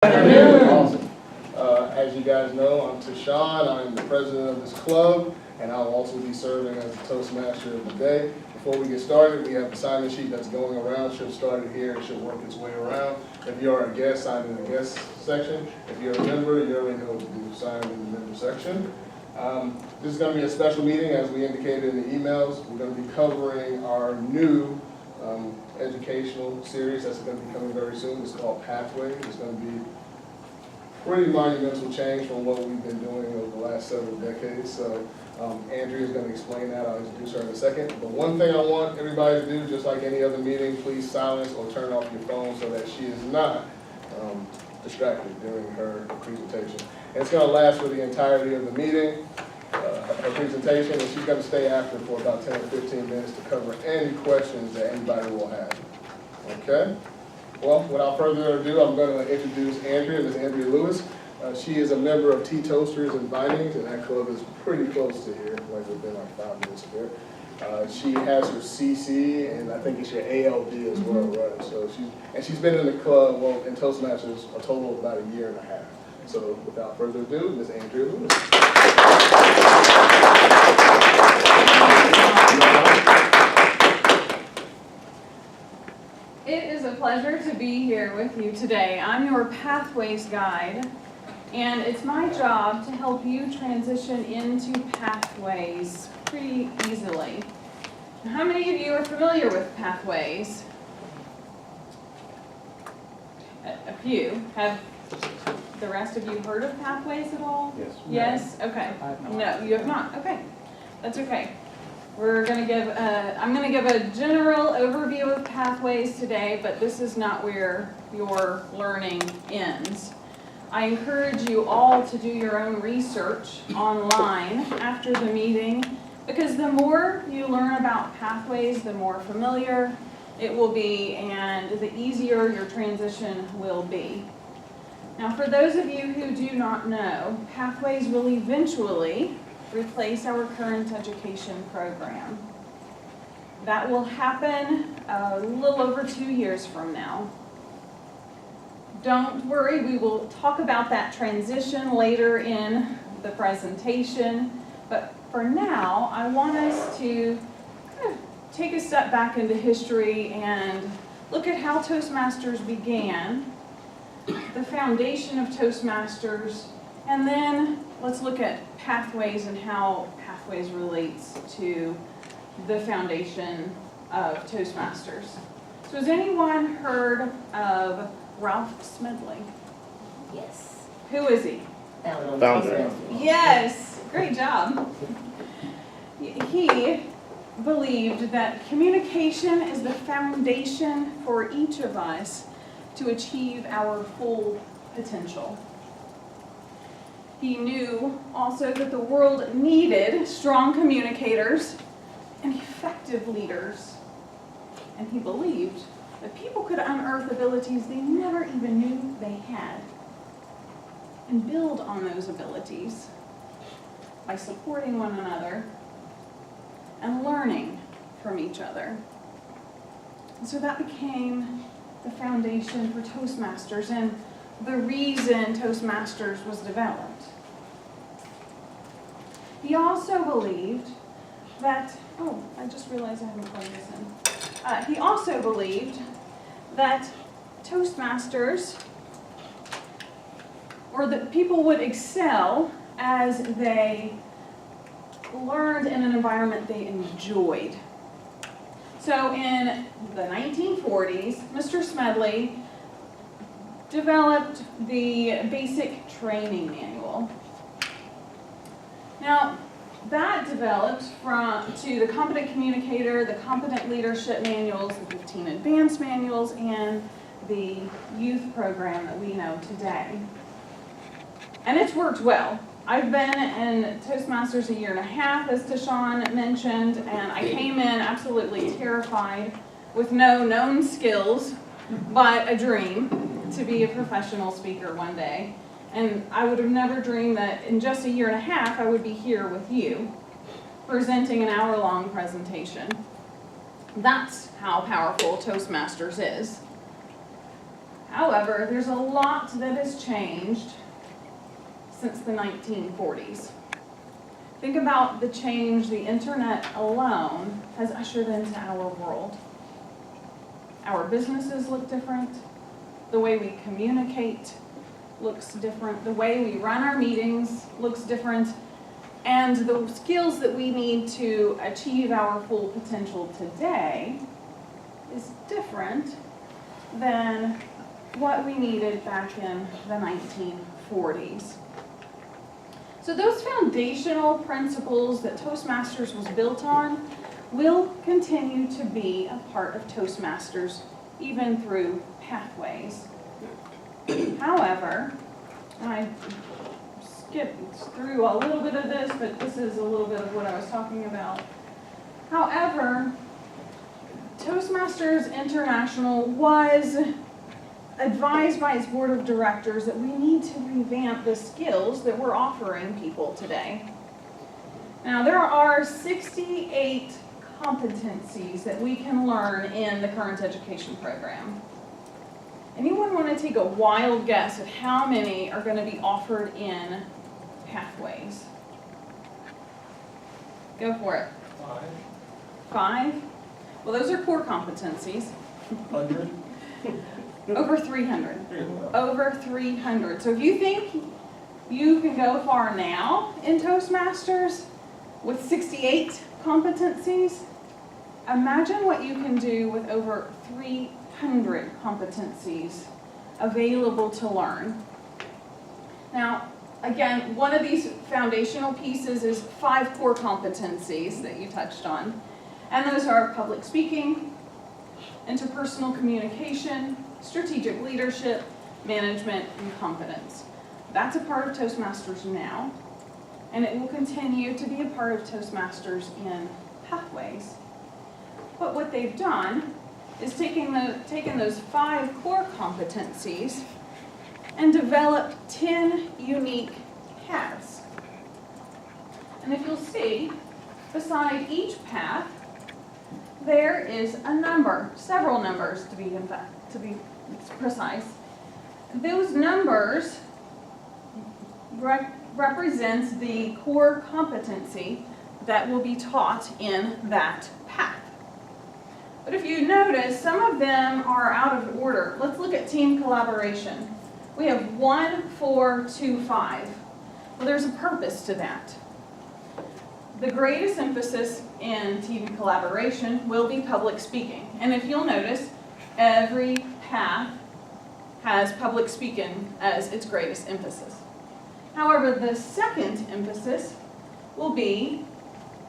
Awesome. As you guys know, I'm Tashawn. I'm the president of this club, and I'll also be serving as the Toastmaster of the day. Before we get started, we have a sign-in sheet that's going around. Should start it here. It should work its way around. If you are a guest, sign in the guest section. If you're a member, you already know what to do. Sign in the member section. This is going to be a special meeting, as we indicated in the emails. We're going to be covering our new educational series that's going to be coming very soon. It's called Pathways. It's going to be pretty monumental change from what we've been doing over the last several decades. So Andrea is going to explain that. I'll introduce her in a second. But one thing I want everybody to do, just like any other meeting, please silence or turn off your phone so that she is not distracted during her presentation. And it's going to last for the entirety of the meeting, her presentation, and she's going to stay after for about 10 or 15 minutes to cover any questions that anybody will have. Okay? Well, without further ado, I'm going to introduce Andrea, Ms. Andrea Lewis. She is a member of Tea Toasters and Vinings, and that club is pretty close to here, like within like 5 minutes of here. She has her CC, and I think it's your ALD as well, right? So she's been in the club, well, in Toastmasters, a total of about a year and a half. So without further ado, Ms. Andrea Lewis. It is a pleasure to be here with you today. I'm your Pathways guide, and it's my job to help you transition into Pathways pretty easily. How many of you are familiar with Pathways? A few. Have the rest of you heard of Pathways at all? Yes. Yes? Okay. No, you have not. Okay. That's okay. I'm going to give a general overview of Pathways today, but this is not where your learning ends. I encourage you all to do your own research online after the meeting, because the more you learn about Pathways, the more familiar it will be, and the easier your transition will be. Now, for those of you who do not know, Pathways will eventually replace our current education program. That will happen a little over 2 years from now. Don't worry, we will talk about that transition later in the presentation, but for now, I want us to kind of take a step back into history and look at how Toastmasters began, the foundation of Toastmasters, and then let's look at Pathways and how Pathways relates to the foundation of Toastmasters. So has anyone heard of Ralph Smedley? Yes. Who is he? Founder. Yes, great job. He believed that communication is the foundation for each of us to achieve our full potential. He knew also that the world needed strong communicators and effective leaders. And he believed that people could unearth abilities they never even knew they had and build on those abilities by supporting one another and learning from each other. And so that became the foundation for Toastmasters and the reason Toastmasters was developed. He also believed that, I just realized I haven't plugged this in. He also believed that Toastmasters, or that people would excel as they learned in an environment they enjoyed. So in the 1940s, Mr. Smedley developed the basic training manual. Now, that developed to the competent communicator, the competent leadership manuals, the 15 advanced manuals, and the youth program that we know today. And it's worked well. I've been in Toastmasters a year and a half, as Tashawn mentioned, and I came in absolutely terrified with no known skills, but a dream to be a professional speaker one day. And I would have never dreamed that in just a year and a half I would be here with you, presenting an hour-long presentation. That's how powerful Toastmasters is. However, there's a lot that has changed since the 1940s. Think about the change the internet alone has ushered into our world. Our businesses look different. The way we communicate looks different. The way we run our meetings looks different. And the skills that we need to achieve our full potential today is different than what we needed back in the 1940s. So those foundational principles that Toastmasters was built on will continue to be a part of Toastmasters even through Pathways. However, and I skipped through a little bit of this, but this is a little bit of what I was talking about. However, Toastmasters International was advised by its board of directors that we need to revamp the skills that we're offering people today. Now, there are 68 competencies that we can learn in the current education program. Anyone want to take a wild guess at how many are going to be offered in Pathways? Go for it. 5? Well, those are core competencies. 100? Over 300. Over 300. So if you think you can go far now in Toastmasters with 68 competencies, imagine what you can do with over 300 competencies available to learn. Now, again, one of these foundational pieces is 5 core competencies that you touched on. And those are public speaking, interpersonal communication, strategic leadership, management, and confidence. That's a part of Toastmasters now, and it will continue to be a part of Toastmasters in Pathways. But what they've done is taken those 5 core competencies and developed 10 unique paths. And if you'll see, beside each path, there is a number, several numbers to be precise. Those numbers represents the core competency that will be taught in that path. But if you notice, some of them are out of order. Let's look at team collaboration. We have 1, 4, 2, 5. Well, there's a purpose to that. The greatest emphasis in team collaboration will be public speaking. And if you'll notice, every path has public speaking as its greatest emphasis. However, the second emphasis will be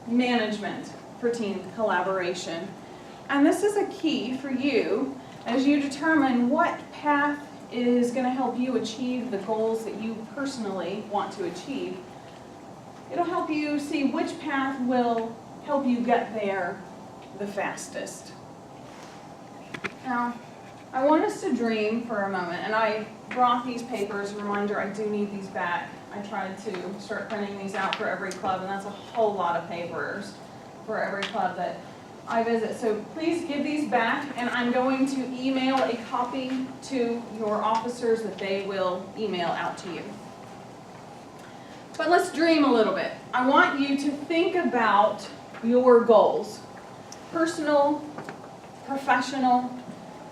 management for team collaboration. And this is a key for you as you determine what path is going to help you achieve the goals that you personally want to achieve. It'll help you see which path will help you get there the fastest. Now, I want us to dream for a moment, and I brought these papers. Reminder, I do need these back. I tried to start printing these out for every club, and that's a whole lot of papers for every club that I visit. So please give these back, and I'm going to email a copy to your officers that they will email out to you. But let's dream a little bit. I want you to think about your goals. Personal, professional.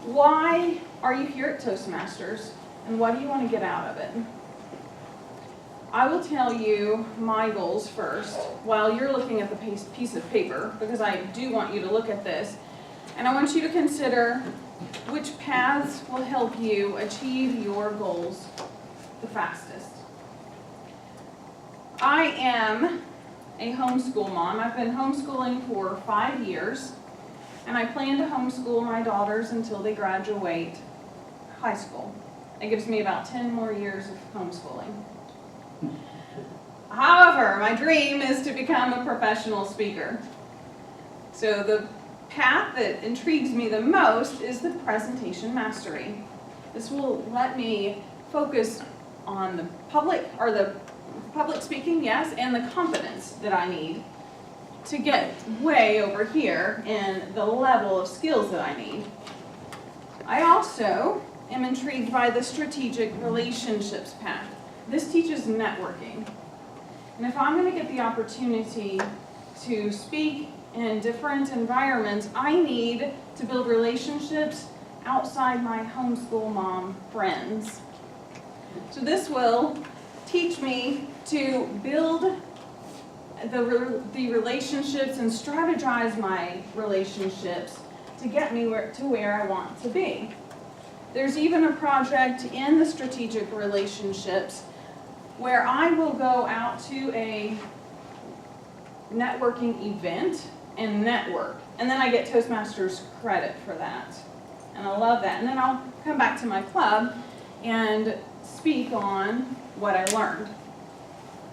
Why are you here at Toastmasters, and what do you want to get out of it? I will tell you my goals first while you're looking at the piece of paper, because I do want you to look at this. And I want you to consider which paths will help you achieve your goals the fastest. I am a homeschool mom. I've been homeschooling for 5 years, and I plan to homeschool my daughters until they graduate high school. It gives me about 10 more years of homeschooling. However, my dream is to become a professional speaker. So the path that intrigues me the most is the presentation mastery. This will let me focus on the public speaking, yes, and the confidence that I need to get way over here in the level of skills that I need. I also am intrigued by the strategic relationships path. This teaches networking. And if I'm going to get the opportunity to speak in different environments, I need to build relationships outside my homeschool mom friends. So this will teach me to build the relationships and strategize my relationships to get me to where I want to be. There's even a project in the strategic relationships where I will go out to a networking event and network. And then I get Toastmasters credit for that. And I love that. And then I'll come back to my club and speak on what I learned.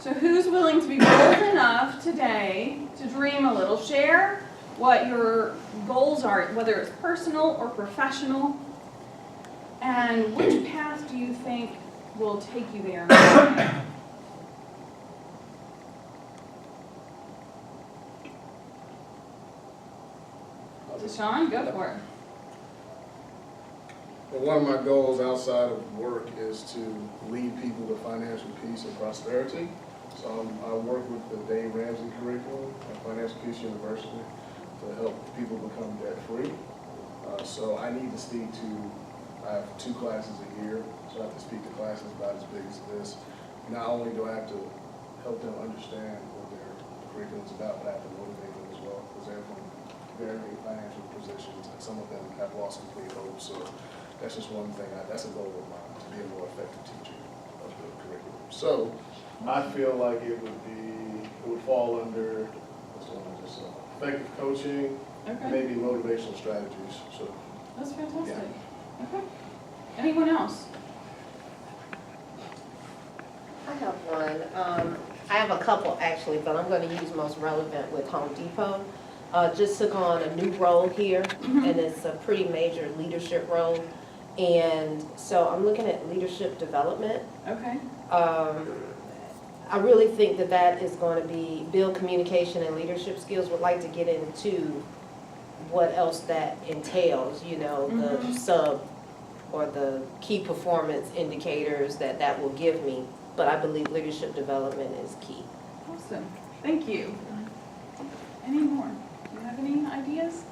So who's willing to be bold enough today to dream a little? Share what your goals are, whether it's personal or professional. And which path do you think will take you there? So Sean, go for it. Well, one of my goals outside of work is to lead people to financial peace and prosperity. So I work with the Dave Ramsey curriculum at Financial Peace University to help people become debt-free. So I need to speak to, I have 2 classes a year, so I have to speak to classes about as big as this. Not only do I have to help them understand what their curriculum is about, but I have to motivate them as well, because they're from very financial positions, and some of them have lost complete hope. So that's just one thing, that's a goal of mine, to be a more effective teacher of the curriculum. So I feel like it would fall under, what's the one I just saw? Effective coaching, Okay. maybe motivational strategies. So That's fantastic. Yeah. Okay. Anyone else? I have one. I have a couple actually, but I'm going to use most relevant with Home Depot. Just took on a new role here, and it's a pretty major leadership role. And so I'm looking at leadership development. Okay. I really think that that is going to be build communication and leadership skills. Would like to get into what else that entails, you know, the sub or the key performance indicators that will give me. But I believe leadership development is key. Awesome. Thank you. Any more? Do you have any ideas?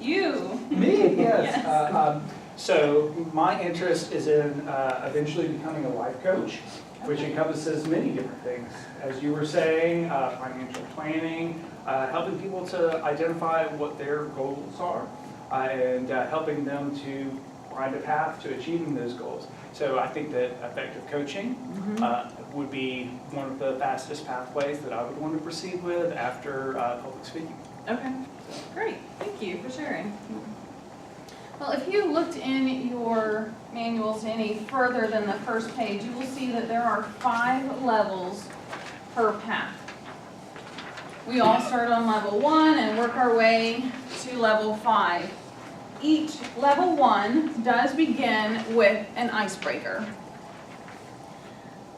You. Me, yes. Yes. So my interest is in eventually becoming a life coach, which encompasses many different things. As you were saying, financial planning, helping people to identify what their goals are, and helping them to find a path to achieving those goals. So I think that effective coaching would be one of the fastest pathways that I would want to proceed with after public speaking. Okay. Great. Thank you for sharing. Well, if you looked in your manuals any further than the first page, you will see that there are 5 levels per path. We all start on level 1 and work our way to level 5. Each level 1 does begin with an icebreaker.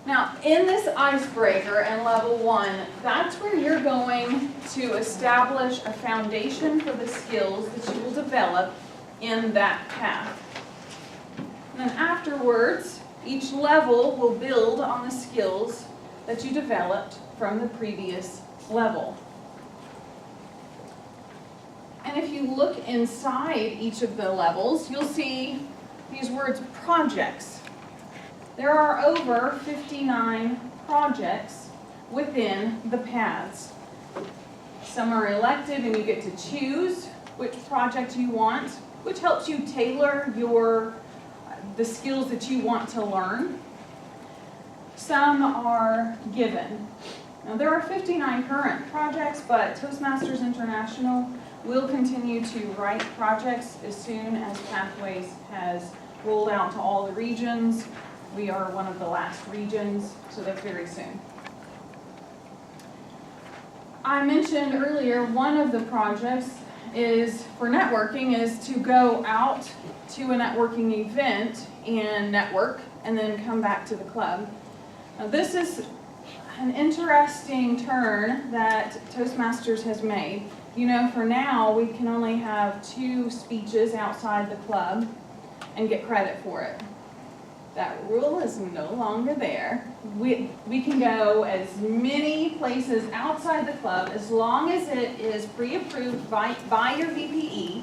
Now, in this icebreaker in level 1, that's where you're going to establish a foundation for the skills that you will develop in that path. And then afterwards, each level will build on the skills that you developed from the previous level. And if you look inside each of the levels, you'll see these words projects. There are over 59 projects within the paths. Some are elective and you get to choose which project you want, which helps you tailor the skills that you want to learn. Some are given. Now there are 59 current projects, but Toastmasters International will continue to write projects as soon as Pathways has rolled out to all the regions. We are one of the last regions, so that's very soon. I mentioned earlier one of the projects is for networking is to go out to a networking event and network and then come back to the club. Now this is an interesting turn that Toastmasters has made. You know, for now we can only have 2 speeches outside the club, and get credit for it. That rule is no longer there. We can go as many places outside the club as long as it is pre-approved by your VPE.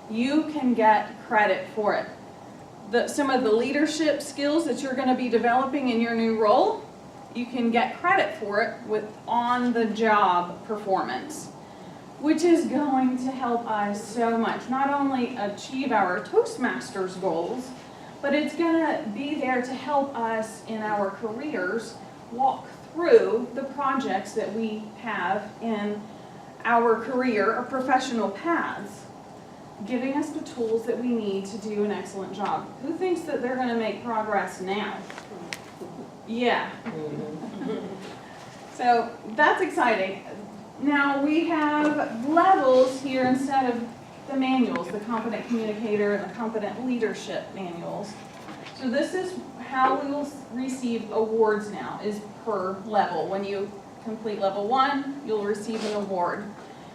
You can get credit for it. Some of the leadership skills that you're going to be developing in your new role, you can get credit for it with on-the-job performance, which is going to help us so much. Not only achieve our Toastmasters goals, but it's going to be there to help us in our careers walk through the projects that we have in our career or professional paths, giving us the tools that we need to do an excellent job. Who thinks that they're going to make progress now? Yeah. So that's exciting. Now we have levels here instead of the manuals, the competent communicator and the competent leadership manuals. So this is how we will receive awards now, is per level. When you complete level 1, you'll receive an award.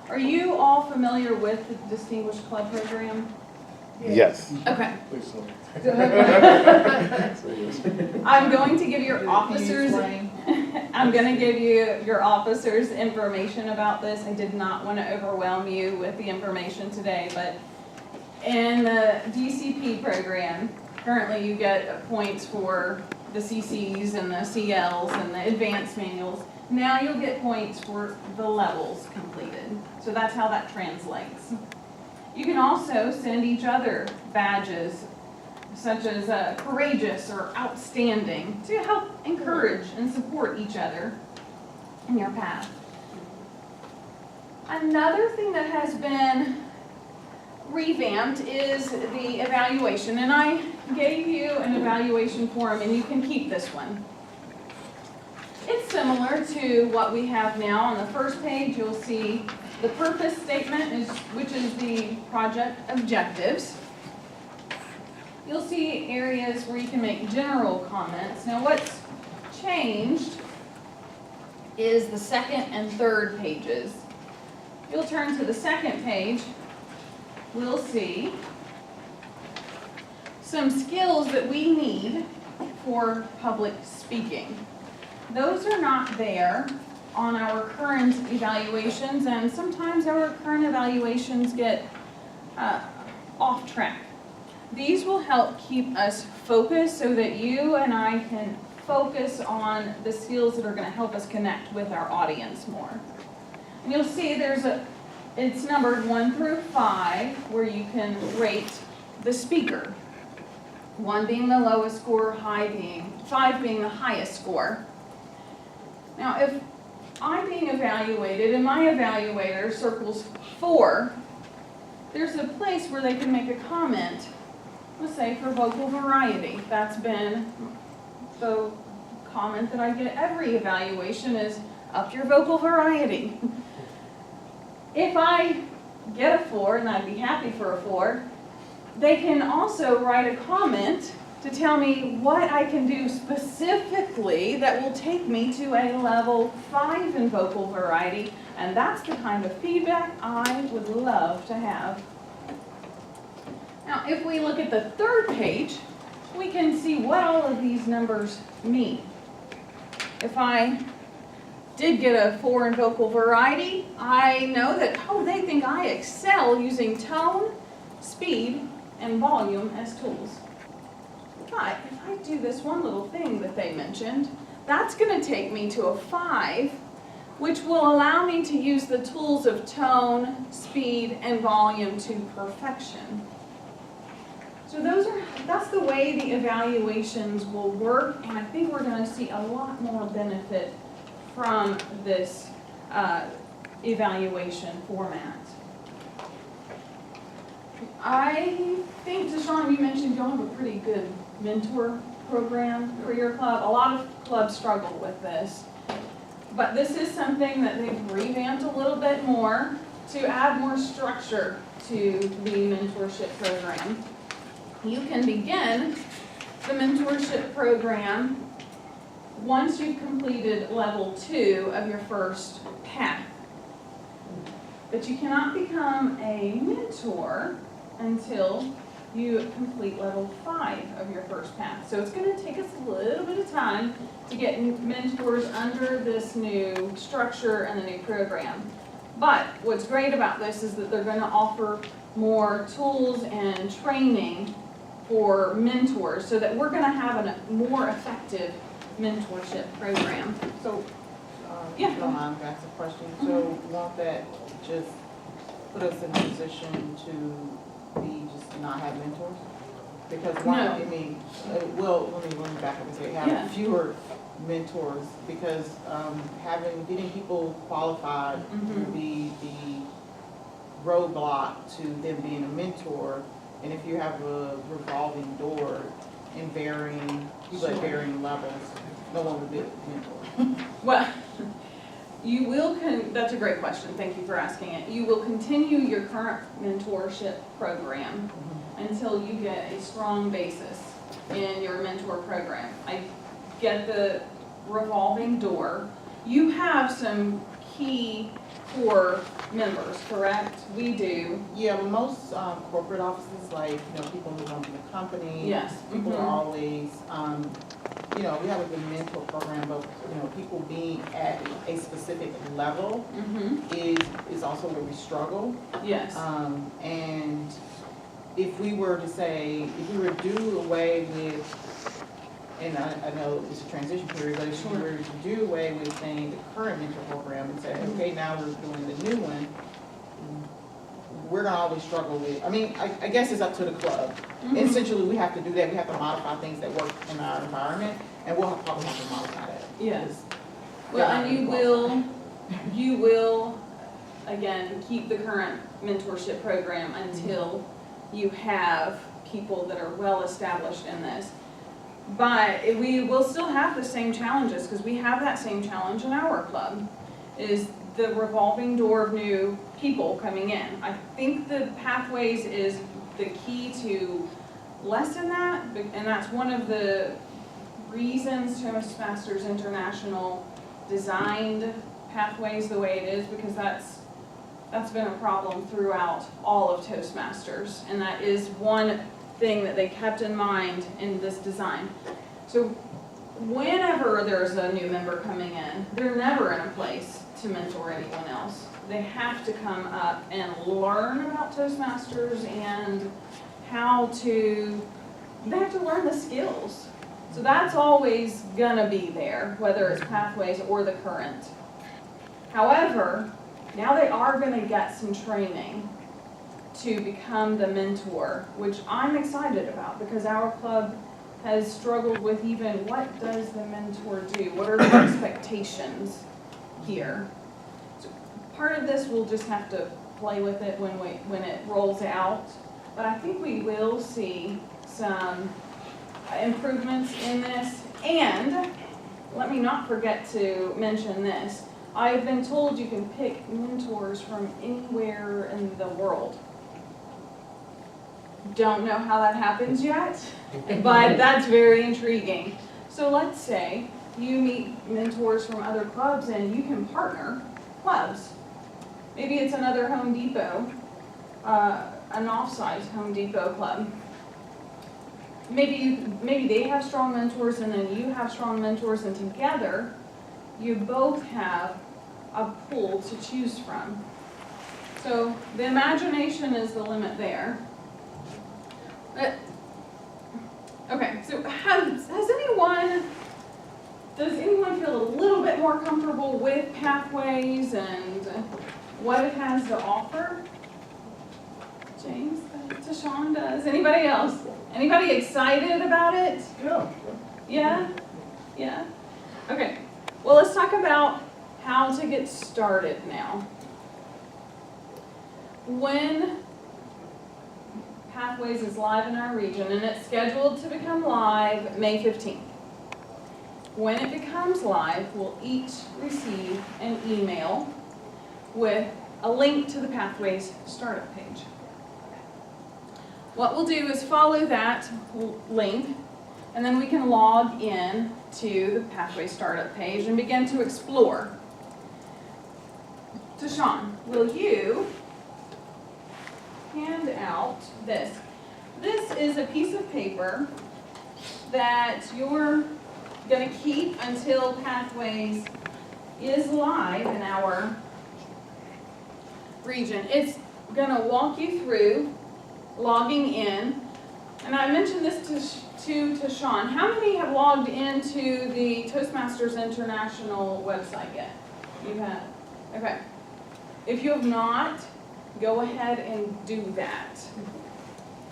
Are you all familiar with the Distinguished Club Program? Yes. Okay. Please slow. I'm going to give your officers, I'm going to give you your officers information about this. I did not want to overwhelm you with the information today, but in the DCP program, currently you get points for the CCs and the CLs and the advanced manuals. Now you'll get points for the levels completed. So that's how that translates. You can also send each other badges, such as courageous or outstanding, to help encourage and support each other in your path. Another thing that has been revamped is the evaluation, and I gave you an evaluation form, and you can keep this one. It's similar to what we have now. On the first page, you'll see the purpose statement, which is the project objectives. You'll see areas where you can make general comments. Now what's changed is the second and third pages. You'll turn to the second page. We'll see some skills that we need for public speaking. Those are not there on our current evaluations, and sometimes our current evaluations get off track. These will help keep us focused so that you and I can focus on the skills that are going to help us connect with our audience more. And you'll see it's numbered 1 through 5 where you can rate the speaker. 1 being the lowest score, 5 being the highest score. Now, if I'm being evaluated and my evaluator circles 4, there's a place where they can make a comment, let's say for vocal variety. That's been the comment that I get every evaluation is, up your vocal variety. If I get a 4, and I'd be happy for a 4, they can also write a comment to tell me what I can do specifically that will take me to a level 5 in vocal variety, and that's the kind of feedback I would love to have. Now, if we look at the third page, we can see what all of these numbers mean. If I did get a 4 in vocal variety, I know that, they think I excel using tone, speed, and volume as tools. But if I do this one little thing that they mentioned, that's going to take me to a 5, which will allow me to use the tools of tone, speed, and volume to perfection. So that's the way the evaluations will work, and I think we're going to see a lot more benefit from this evaluation format. I think, Deshawn, you mentioned you have a pretty good mentor program for your club. A lot of clubs struggle with this, but this is something that they've revamped a little bit more to add more structure to the mentorship program. You can begin the mentorship program once you've completed level 2 of your first path. But you cannot become a mentor until you complete level 5 of your first path. So it's gonna take us a little bit of time to get mentors under this new structure and the new program. But what's great about this is that they're gonna offer more tools and training for mentors so that we're gonna have a more effective mentorship program. So, Yeah. if you don't mind, ask a question. So won't that just put us in a position to just not have mentors? Because why, No. I mean, well, let me back up and say, Yeah. have fewer mentors, because, getting people qualified will be the roadblock to them being a mentor. And if you have a revolving door in people at Sure. varying levels, no one would be a mentor. Well, you will, that's a great question, thank you for asking it. You will continue your current mentorship program until you get a strong basis in your mentor program. I get the revolving door. You have some key core members, correct? We do. Yeah, most corporate offices, like, people move on to the company. Yes. People are always, we have a good mentor program, but, people being at a specific level is also where we struggle. Yes. And if we were to do away with, and I know it's a transition period, but if we were to do away with saying the current mentor program and say, okay, now we're doing the new one, we're gonna always struggle with, I guess it's up to the club. Essentially, we have to do that, we have to modify things that work in our environment, and we'll probably have to modify that. Yes. Well, and you will, again, keep the current mentorship program until you have people that are well established in this. But we will still have the same challenges, because we have that same challenge in our club, is the revolving door of new people coming in. I think the Pathways is the key to lessen that, and that's one of the reasons Toastmasters International designed Pathways the way it is, because that's been a problem throughout all of Toastmasters, and that is one thing that they kept in mind in this design. So whenever there's a new member coming in, they're never in a place to mentor anyone else. They have to come up and learn about Toastmasters and they have to learn the skills. So that's always gonna be there, whether it's Pathways or the current. However, now they are gonna get some training to become the mentor, which I'm excited about, because our club has struggled with even what does the mentor do? What are the expectations here? So part of this we'll just have to play with it when it rolls out, but I think we will see some improvements in this. And let me not forget to mention this. I've been told you can pick mentors from anywhere in the world. Don't know how that happens yet, but that's very intriguing. So let's say you meet mentors from other clubs and you can partner clubs. Maybe it's another Home Depot, an off-site Home Depot club. Maybe they have strong mentors and then you have strong mentors, and together you both have a pool to choose from. So the imagination is the limit there. Okay, so does anyone feel a little bit more comfortable with Pathways and what it has to offer? James, Tashawn does. Anybody else? Anybody excited about it? Yeah. Yeah? Yeah? Okay, well, let's talk about how to get started now. When Pathways is live in our region, and it's scheduled to become live May 15th. When it becomes live, we'll each receive an email with a link to the Pathways startup page. What we'll do is follow that link, and then we can log in to the Pathways startup page and begin to explore. Tashawn, will you hand out this? This is a piece of paper that you're gonna keep until Pathways is live in our region. It's gonna walk you through logging in. And I mentioned this to Sean. How many have logged into the Toastmasters International website yet? You have? Okay. If you have not, go ahead and do that.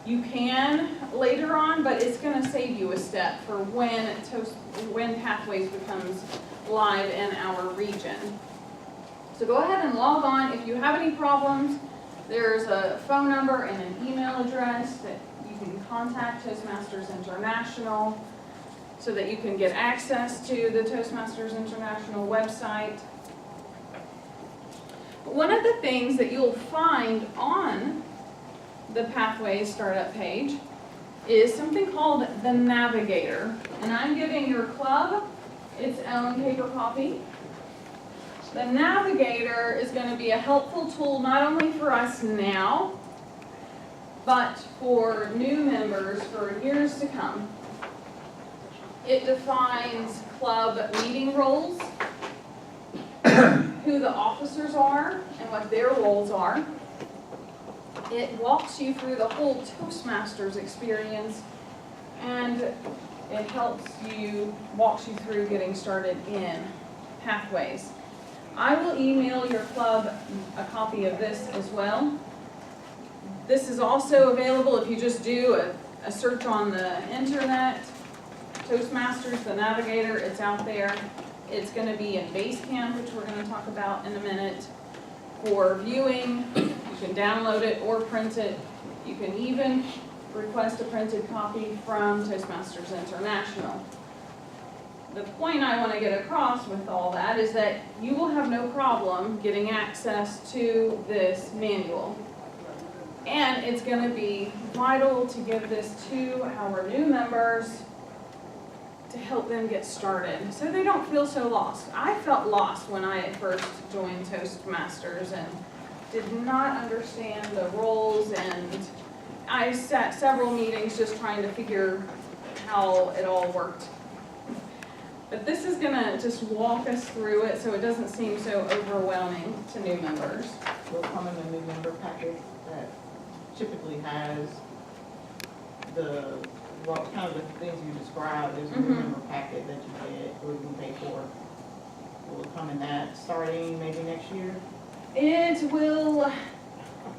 You can later on, but it's gonna save you a step for when Pathways becomes live in our region. So go ahead and log on. If you have any problems, there's a phone number and an email address that you can contact Toastmasters International so that you can get access to the Toastmasters International website. One of the things that you'll find on the Pathways startup page is something called the Navigator. And I'm giving your club its own paper copy. The Navigator is going to be a helpful tool not only for us now, but for new members for years to come. It defines club meeting roles, who the officers are, and what their roles are. It walks you through the whole Toastmasters experience, and it walks you through getting started in Pathways. I will email your club a copy of this as well. This is also available if you just do a search on the internet. Toastmasters, the Navigator, it's out there. It's going to be in Basecamp, which we're going to talk about in a minute. For viewing, you can download it or print it. You can even request a printed copy from Toastmasters International. The point I want to get across with all that is that you will have no problem getting access to this manual. And it's going to be vital to give this to our new members to help them get started so they don't feel so lost. I felt lost when I first joined Toastmasters and did not understand the roles, and I sat several meetings just trying to figure how it all worked. But this is gonna just walk us through it so it doesn't seem so overwhelming to new members. Will come in a new member packet that typically has kind of the things you described. There's a new member packet that you get or you can pay for. Will it come in that starting maybe next year? It will,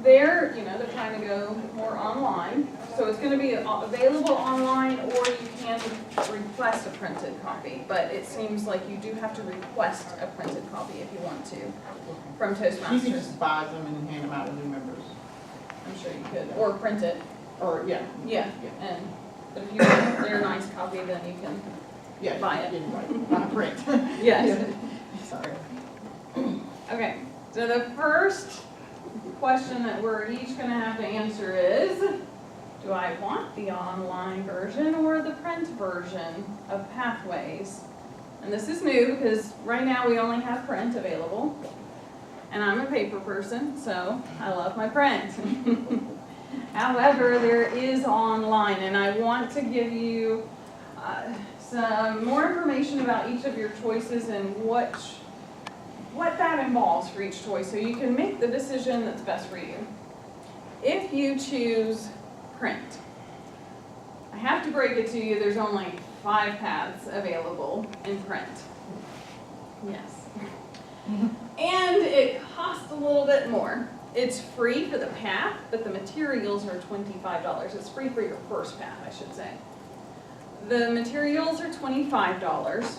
they're trying to go more online. So it's gonna be available online, or you can request a printed copy. But it seems like you do have to request a printed copy if you want to from You can Toastmasters. just buy them and hand them out to new members. I'm sure you could, or print it. Or, yeah. Yeah, but if you want their nice copy, then you can. Yeah. Buy it. Buy print. Yes. Sorry. Okay, so the first question that we're each gonna have to answer is, do I want the online version or the print version of Pathways? And this is new because right now we only have print available. And I'm a paper person, so I love my print. However, there is online, and I want to give you some more information about each of your choices and what that involves for each choice, so you can make the decision that's best for you. If you choose print, I have to break it to you, there's only 5 paths available in print. Yes. And it costs a little bit more. It's free for the path, but the materials are $25. It's free for your first path, I should say. The materials are $25,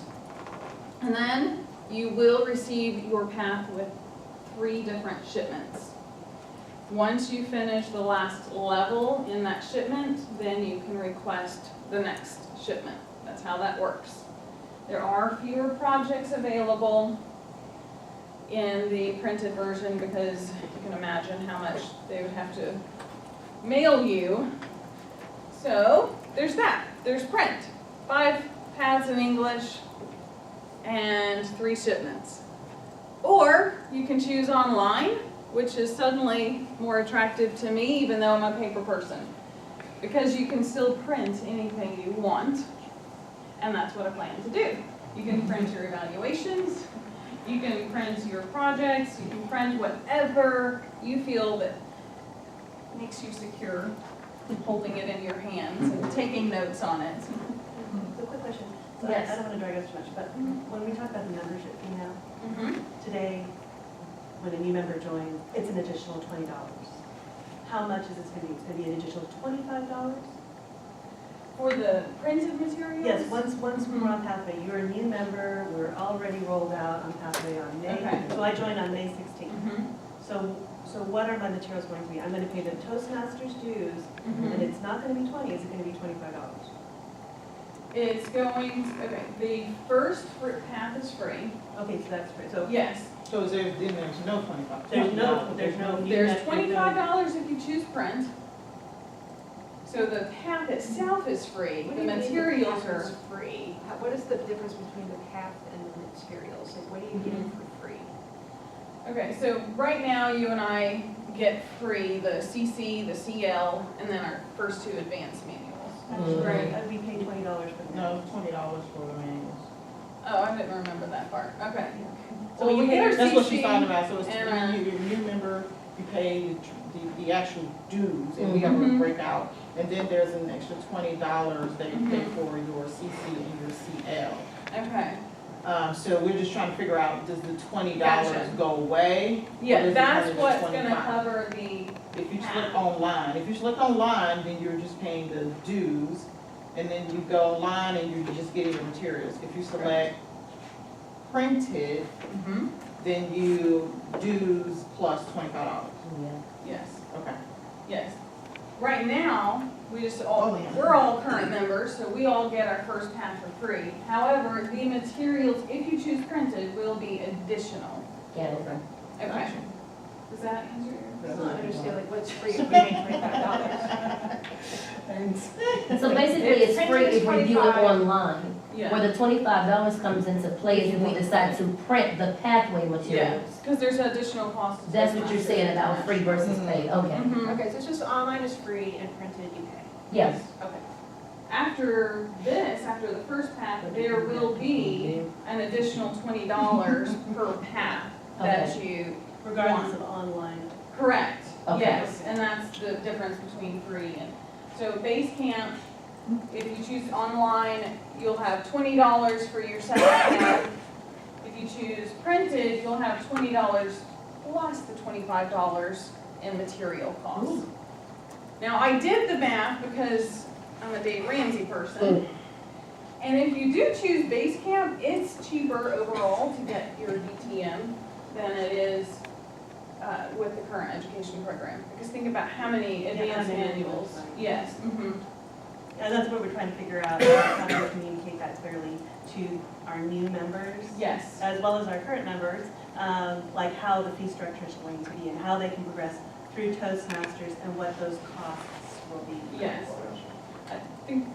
and then you will receive your path with 3 different shipments. Once you finish the last level in that shipment, then you can request the next shipment. That's how that works. There are fewer projects available in the printed version because you can imagine how much they would have to mail you. So there's that. There's print. 5 paths in English and 3 shipments. Or you can choose online, which is suddenly more attractive to me even though I'm a paper person. because you can still print anything you want, and that's what I plan to do. You can print your evaluations, you can print your projects, you can print whatever you feel that makes you secure, holding it in your hands and taking notes on it. So quick question. So Yes. I don't want to drag us too much, but when we talk about the membership fee now, today, when a new member joins, it's an additional $20. How much is it going to be? It's going to be an additional $25? For the printed materials? Yes, once we're on Pathway, you're a new member, we're already rolled out on Pathway on May. Okay. So I joined on May 16th. Mhm. So what are my materials going to be? I'm going to pay the Toastmasters dues, and it's not going to be 20, is it going to be $25? It's going, okay, the first path is free. Okay, so that's free. So Yes. So there's no 25. there's no new There's member- $25 if you choose print. So the path itself is free, What the do you mean materials the path are is free? What is the difference between the path and the materials? Like, what are you getting for free? Okay, so right now, you and I get free the CC, the CL, and then our first two advanced manuals. Right, I'd be paying $20 for that. No, $20 for the manuals. Oh, I didn't remember that part, okay. So Well, you we pay- get our That's what she's CC, talking about, so it's and when our- you're a new member, you pay the actual dues, and we have a Mhm. breakout. And then there's an extra $20 that you pay for your CC and your CL. Okay, So we're just trying to figure out, does the $20 Gotcha. go away? Or yeah, is it that's only what's 25? gonna cover the, If you select online, then you're just paying the dues, and then you go online and you're just getting the materials. If you select printed, then you dues plus $25. yes. Okay. Yes. Right now, we just all, Oh, yeah. we're all current members, so we all get our first path for free. However, the materials, if you choose printed, will be additional. Yeah. Okay. Gotcha. Does that answer your? I don't understand, like, what's free if you're paying $25? So basically, it's free if we view it online. Where Yeah. the $25 comes into play is if we decide to print the pathway Yeah, materials. because there's additional costs. That's what you're saying about free versus paid, okay. Mhm. Okay, so it's just online is free and printed you pay. Yes, Okay. After this, after the first path, there will be an additional $20 per path that you, Regardless of online. correct, Okay. yes, and that's the difference between free and, so base camp, if you choose online, you'll have $20 for your second path. If you choose printed, you'll have $20 plus the $25 in material costs. Now, I did the math because I'm a Dave Ramsey person. And if you do choose base camp, it's cheaper overall to get your DTM than it is with the current education program. Because think about how many advanced how many manuals. manuals, right. Yes. And that's what we're trying to figure out, how do we communicate that clearly to our new members, Yes. as well as our current members, like how the fee structure is going to be and how they can progress through Toastmasters and what those costs will be. Yes. I think